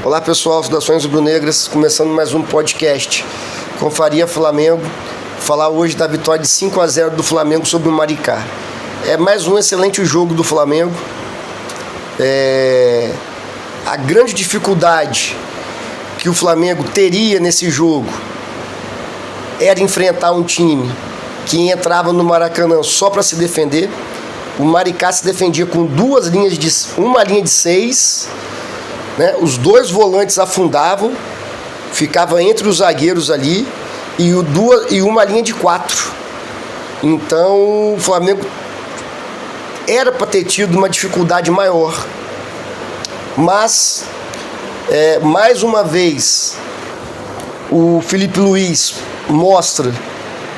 Olá pessoal, saudações rubro-negras, começando mais um podcast com Faria Flamengo. Falar hoje da vitória de 5-0 do Flamengo sobre o Maricá. É mais um excelente jogo do Flamengo. A grande dificuldade que o Flamengo teria nesse jogo era enfrentar um time que entrava no Maracanã só para se defender. O Maricá se defendia com uma linha de 6, né? Os dois volantes afundavam, ficava entre os zagueiros ali e uma linha de 4. Então o Flamengo era para ter tido uma dificuldade maior, mas mais uma vez o Felipe Luiz mostra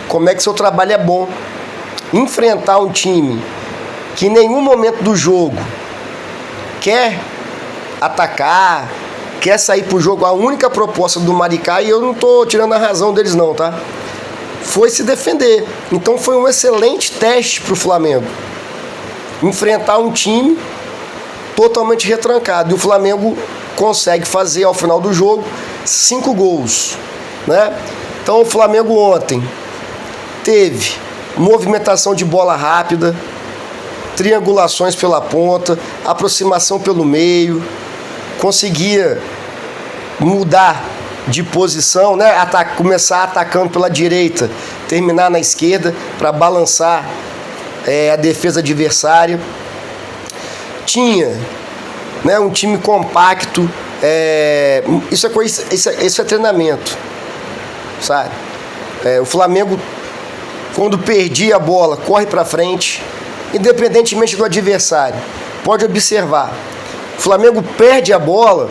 como é que seu trabalho é bom. Enfrentar um time que em nenhum momento do jogo quer atacar, quer sair pro jogo. A única proposta do Maricá, e eu não tô tirando a razão deles não, tá? Foi se defender. Então foi um excelente teste pro Flamengo. Enfrentar um time totalmente retrancado. E o Flamengo consegue fazer ao final do jogo 5 gols, né? Então o Flamengo ontem teve movimentação de bola rápida, triangulações pela ponta, aproximação pelo meio, conseguia mudar de posição, né? Começar atacando pela direita, terminar na esquerda para balançar a defesa adversária. Tinha, né, um time compacto. Isso é treinamento, sabe? O Flamengo, quando perdia a bola, corre para frente, independentemente do adversário. Pode observar, o Flamengo perde a bola,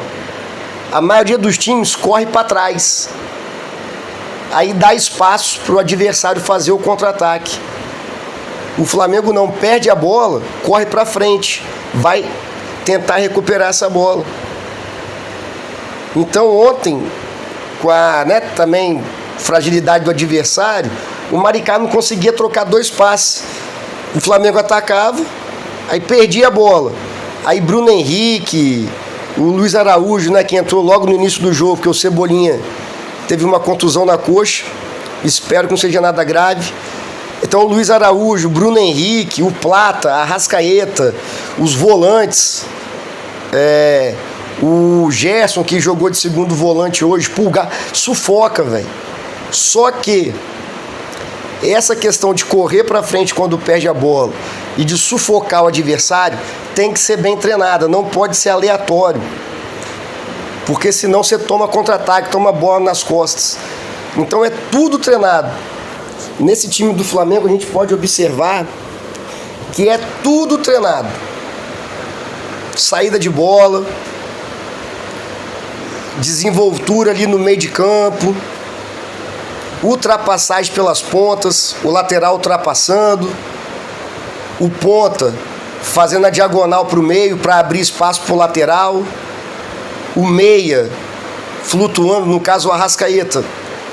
a maioria dos times corre para trás. Aí dá espaço para o adversário fazer o contra-ataque. O Flamengo não perde a bola, corre para frente, vai tentar recuperar essa bola. Então ontem, com a também fragilidade do adversário, o Maricá não conseguia trocar 2 passes. O Flamengo atacava, aí perdia a bola. Aí Bruno Henrique, o Luiz Araújo, né, que entrou logo no início do jogo, porque o Cebolinha teve uma contusão na coxa. Espero que não seja nada grave. Então o Luiz Araújo, o Bruno Henrique, o Plata, a Arrascaeta, os volantes, o Gerson, que jogou de segundo volante hoje, Pulgar, sufoca, velho. Só que essa questão de correr para frente quando perde a bola e de sufocar o adversário tem que ser bem treinada, não pode ser aleatório, porque senão você toma contra-ataque, toma bola nas costas. Então é tudo treinado. Nesse time do Flamengo a gente pode observar que é tudo treinado. Saída de bola, desenvoltura ali no meio de campo, ultrapassagem pelas pontas, o lateral ultrapassando, o ponta fazendo a diagonal para o meio para abrir espaço para o lateral, o meia flutuando, no caso o Arrascaeta,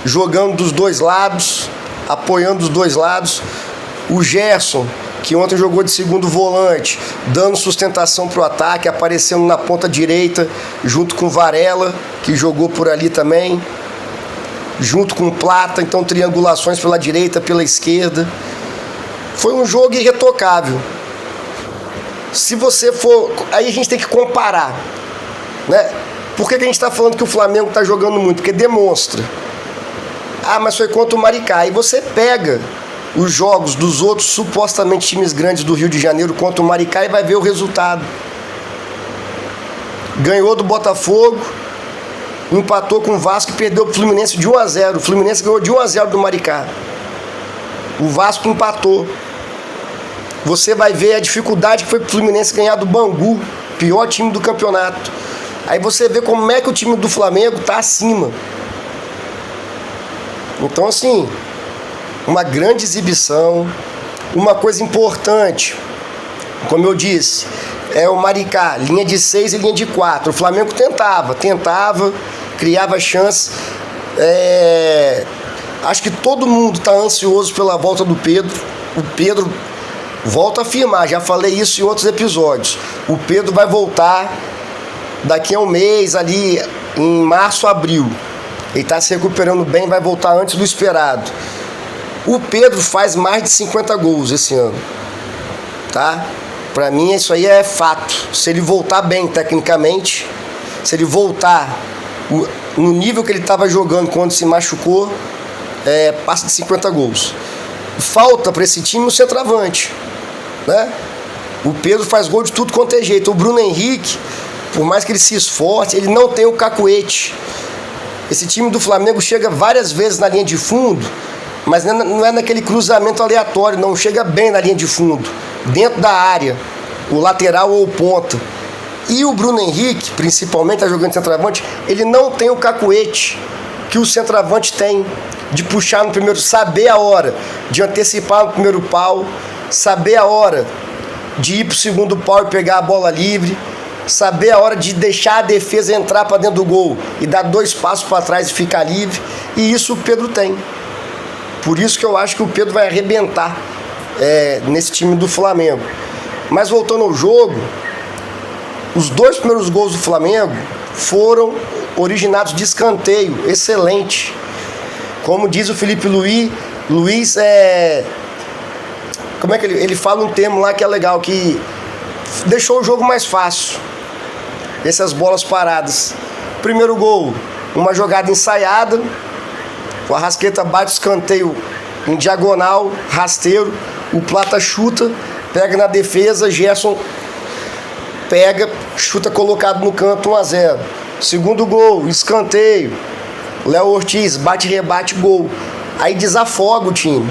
jogando dos dois lados, apoiando os dois lados, o Gerson, que ontem jogou de segundo volante, dando sustentação para o ataque, aparecendo na ponta direita, junto com o Varela, que jogou por ali também, junto com o Plata, então triangulações pela direita, pela esquerda. Foi um jogo irretocável. Se você for... Aí a gente tem que comparar, né? Por que a gente está falando que o Flamengo está jogando muito? Porque demonstra. Mas foi contra o Maricá. Aí você pega os jogos dos outros supostamente times grandes do Rio de Janeiro contra o Maricá e vai ver o resultado. Ganhou do Botafogo, empatou com o Vasco e perdeu pro Fluminense de 1-0. O Fluminense ganhou de 1-0 do Maricá. O Vasco empatou. Você vai ver a dificuldade que foi pro Fluminense ganhar do Bangu, pior time do campeonato. Aí você vê como é que o time do Flamengo tá acima. Então, assim, uma grande exibição. Uma coisa importante, como eu disse, o Maricá, linha de 6 e linha de 4. O Flamengo tentava, criava chance. Acho que todo mundo está ansioso pela volta do Pedro. O Pedro volta a afirmar, já falei isso em outros episódios. O Pedro vai voltar daqui a um mês, ali em março, abril, ele está se recuperando bem, vai voltar antes do esperado. O Pedro faz mais de 50 gols esse ano, tá? Para mim isso aí é fato. Se ele voltar bem tecnicamente, se ele voltar no nível que ele estava jogando quando se machucou, passa de 50 gols. Falta para esse time o centroavante, né? O Pedro faz gol de tudo quanto é jeito. O Bruno Henrique, por mais que ele se esforce, ele não tem o cacuete. Esse time do Flamengo chega várias vezes na linha de fundo, mas não é naquele cruzamento aleatório, não chega bem na linha de fundo, dentro da área, o lateral ou o ponta. E o Bruno Henrique, principalmente, tá jogando de centroavante, ele não tem o cacuete que o centroavante tem, de puxar no primeiro, saber a hora de antecipar no primeiro pau, saber a hora de ir pro segundo pau e pegar a bola livre, saber a hora de deixar a defesa entrar para dentro do gol e dar 2 passos para trás e ficar livre. E isso o Pedro tem. Por isso que eu acho que o Pedro vai arrebentar nesse time do Flamengo. Mas voltando ao jogo, os 2 primeiros gols do Flamengo foram originados de escanteio, excelente. Como diz o Felipe Luiz, como é que ele fala um termo lá que é legal, que deixou o jogo mais fácil. Essas bolas paradas. Primeiro gol, uma jogada ensaiada, o Arrascaeta bate o escanteio em diagonal, rasteiro, o Plata chuta, pega na defesa, Gerson pega, chuta colocado no canto, 1-0. Segundo gol, escanteio, Léo Ortiz bate, rebate, gol. Aí desafoga o time.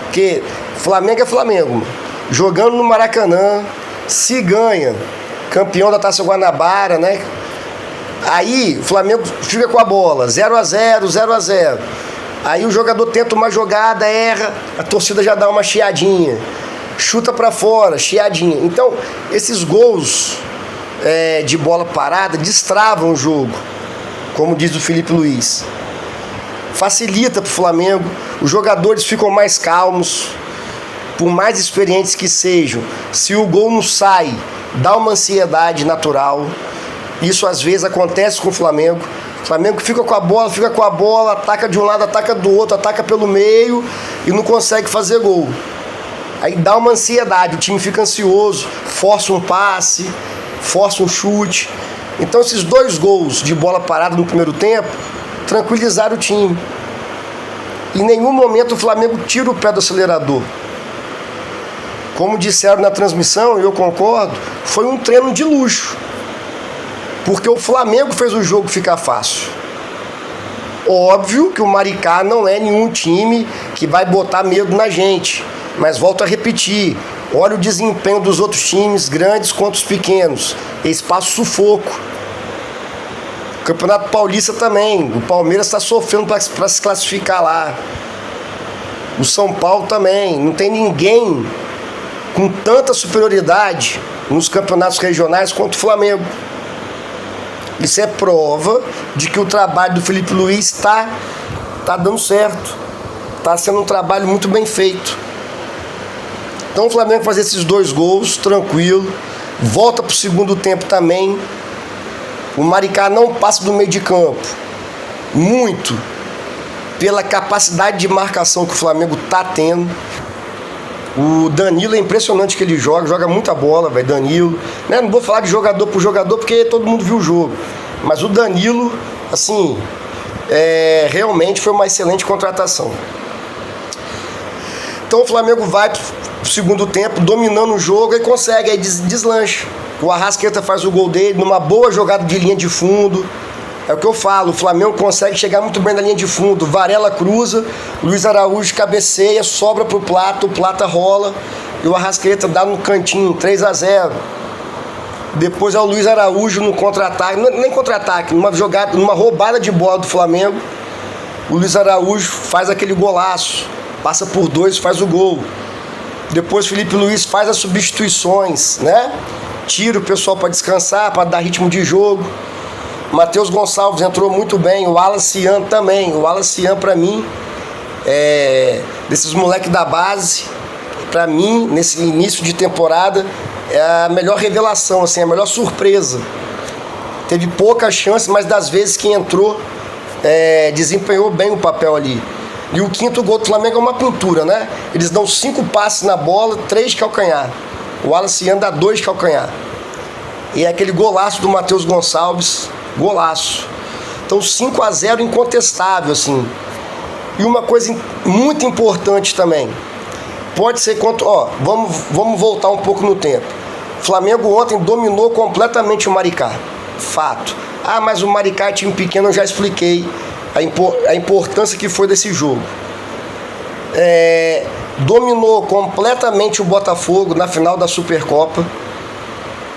Porque Flamengo é Flamengo, mano. Jogando no Maracanã, se ganha, campeão da Taça Guanabara, né? Aí o Flamengo fica com a bola, 0-0, 0-0. Aí o jogador tenta uma jogada, erra, a torcida já dá uma chiadinha. Chuta pra fora, chiadinha. Então, esses gols de bola parada destravam o jogo, como diz o Felipe Luiz. Facilita pro Flamengo, os jogadores ficam mais calmos, por mais experientes que sejam. Se o gol não sai, dá uma ansiedade natural. Isso às vezes acontece com o Flamengo. O Flamengo fica com a bola, ataca de um lado, ataca do outro, ataca pelo meio e não consegue fazer gol. Aí dá uma ansiedade, o time fica ansioso, força um passe, força um chute. Então esses 2 gols de bola parada no primeiro tempo tranquilizaram o time. Em nenhum momento o Flamengo tira o pé do acelerador. Como disseram na transmissão, e eu concordo, foi um treino de luxo. Porque o Flamengo fez o jogo ficar fácil. Óbvio que o Maricá não é nenhum time que vai botar medo na gente. Mas volto a repetir, olha o desempenho dos outros times, grandes quanto os pequenos. Eles passam sufoco. Campeonato Paulista também. O Palmeiras está sofrendo para se classificar lá. O São Paulo também. Não tem ninguém com tanta superioridade nos campeonatos regionais quanto o Flamengo. Isso é prova de que o trabalho do Felipe Luiz está dando certo. Está sendo um trabalho muito bem feito. Então o Flamengo faz esses 2 gols, tranquilo. Volta para o segundo tempo também. O Maricá não passa do meio de campo. Muito. Pela capacidade de marcação que o Flamengo está tendo. O Danilo é impressionante que ele joga muita bola, velho, Danilo. Né? Não vou falar de jogador por jogador, porque todo mundo viu o jogo. Mas o Danilo, assim, realmente foi uma excelente contratação. Então o Flamengo vai pro segundo tempo, dominando o jogo, e consegue, aí deslancha. O Arrascaeta faz o gol dele numa boa jogada de linha de fundo. É o que eu falo, o Flamengo consegue chegar muito bem na linha de fundo. Varela cruza, Luiz Araújo cabeceia, sobra pro Plata, o Plata rola e o Arrascaeta dá no cantinho, 3-0. Depois é o Luiz Araújo no contra-ataque, nem contra-ataque, numa roubada de bola do Flamengo. O Luiz Araújo faz aquele golaço, passa por 2, faz o gol. Depois Felipe Luiz faz as substituições, né? Tira o pessoal para descansar, para dar ritmo de jogo. Matheus Gonçalves entrou muito bem, o Wallace Ian também. O Wallace Ian, para mim, desses moleques da base, para mim, nesse início de temporada, é a melhor revelação, assim, a melhor surpresa. Teve pouca chance, mas das vezes que entrou, desempenhou bem o papel ali. E o quinto gol do Flamengo é uma pintura, né? Eles dão 5 passes na bola, 3 de calcanhar. O Wallace dá 2 de calcanhar. E é aquele golaço do Matheus Gonçalves, golaço. Então 5-0 incontestável, assim. E uma coisa muito importante também. Pode ser quanto... vamos voltar um pouco no tempo. O Flamengo ontem dominou completamente o Maricá. Fato. Mas o Maricá é time pequeno, eu já expliquei a importância que foi desse jogo. Dominou completamente o Botafogo na final da Supercopa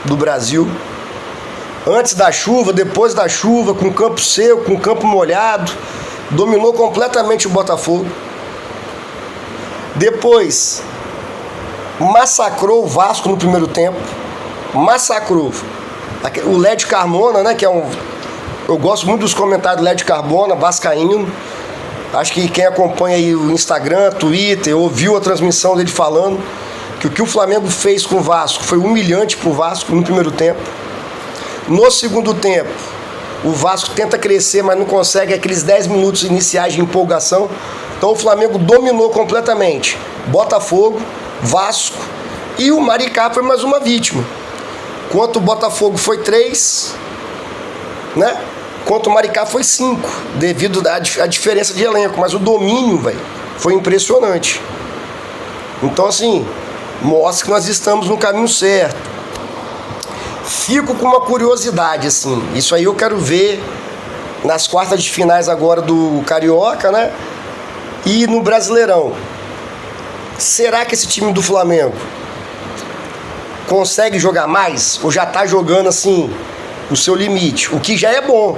do Brasil. Antes da chuva, depois da chuva, com campo seco, com campo molhado. Dominou completamente o Botafogo. Depois, massacrou o Vasco no primeiro tempo. Massacrou. O Lédio Carmona, né, que é eu gosto muito dos comentários do Lédio Carmona, vascaíno. Acho que quem acompanha aí o Instagram, Twitter, ouviu a transmissão dele falando que o Flamengo fez com o Vasco foi humilhante pro Vasco no primeiro tempo. No segundo tempo, o Vasco tenta crescer, mas não consegue aqueles 10 minutos iniciais de empolgação. Então o Flamengo dominou completamente Botafogo, Vasco, e o Maricá foi mais uma vítima. Quanto o Botafogo foi 3, né? Quanto o Maricá foi 5, devido à diferença de elenco. Mas o domínio, velho, foi impressionante. Então, assim, mostra que nós estamos no caminho certo. Fico com uma curiosidade, assim. Isso aí eu quero ver nas quartas de finais agora do Carioca, né? E no Brasileirão. Será que esse time do Flamengo consegue jogar mais? Ou já tá jogando, assim, o seu limite? O que já é bom.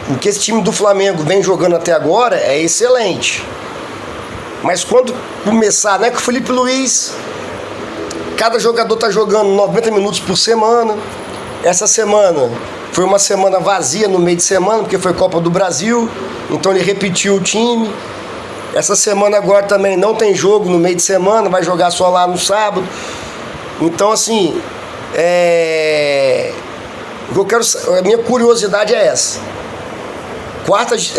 O que esse time do Flamengo vem jogando até agora é excelente. Mas quando começar, né, com o Felipe Luiz, cada jogador tá jogando 90 minutos por semana. Essa semana foi uma semana vazia no meio de semana, porque foi Copa do Brasil, então ele repetiu o time. Essa semana agora também não tem jogo no meio de semana, vai jogar só lá no sábado. Então, assim, a minha curiosidade é essa.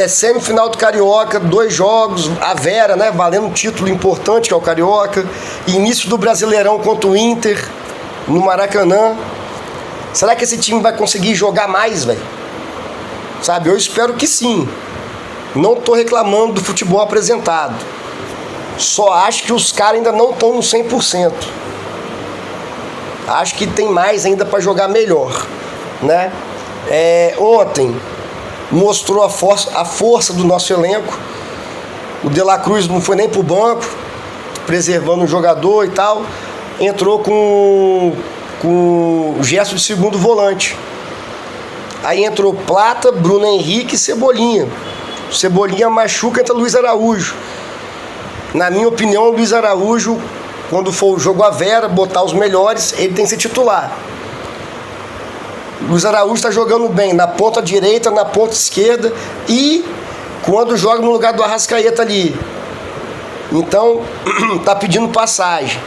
Semifinal do Carioca, 2 jogos, a Vera, né, valendo um título importante que é o Carioca. Início do Brasileirão contra o Inter, no Maracanã. Será que esse time vai conseguir jogar mais, velho? Sabe, eu espero que sim. Não tô reclamando do futebol apresentado. Só acho que os caras ainda não estão no 100%. Acho que tem mais ainda para jogar melhor, né? Ontem mostrou a força do nosso elenco. O De La Cruz não foi nem pro banco, preservando o jogador e tal. Entrou com o gesto de segundo volante. Aí entrou Plata, Bruno Henrique e Cebolinha. Cebolinha machuca, entra Luiz Araújo. Na minha opinião, o Luiz Araújo, quando for o jogo a Vera, botar os melhores, ele tem que ser titular. Luiz Araújo está jogando bem na ponta direita, na ponta esquerda e quando joga no lugar do Arrascaeta ali. Então, tá pedindo passagem.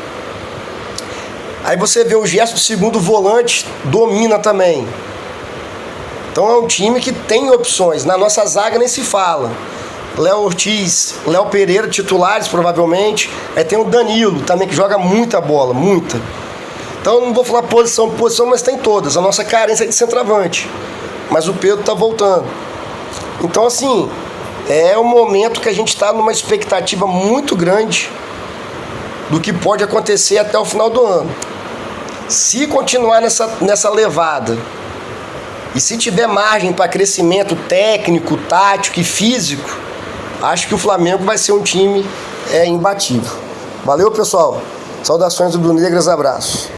Aí você vê o gesto do segundo volante, domina também. Então é um time que tem opções. Na nossa zaga nem se fala. Léo Ortiz, Léo Pereira, titulares provavelmente. Aí tem o Danilo também, que joga muita bola, muita. Então eu não vou falar posição por posição, mas tem todas. A nossa carência é de centroavante. Mas o Pedro tá voltando. Então, assim, é um momento que a gente está numa expectativa muito grande do que pode acontecer até o final do ano. Se continuar nessa levada e se tiver margem para crescimento técnico, tático e físico, acho que o Flamengo vai ser um time imbatível. Valeu, pessoal. Saudações do Bruno Negras, abraço.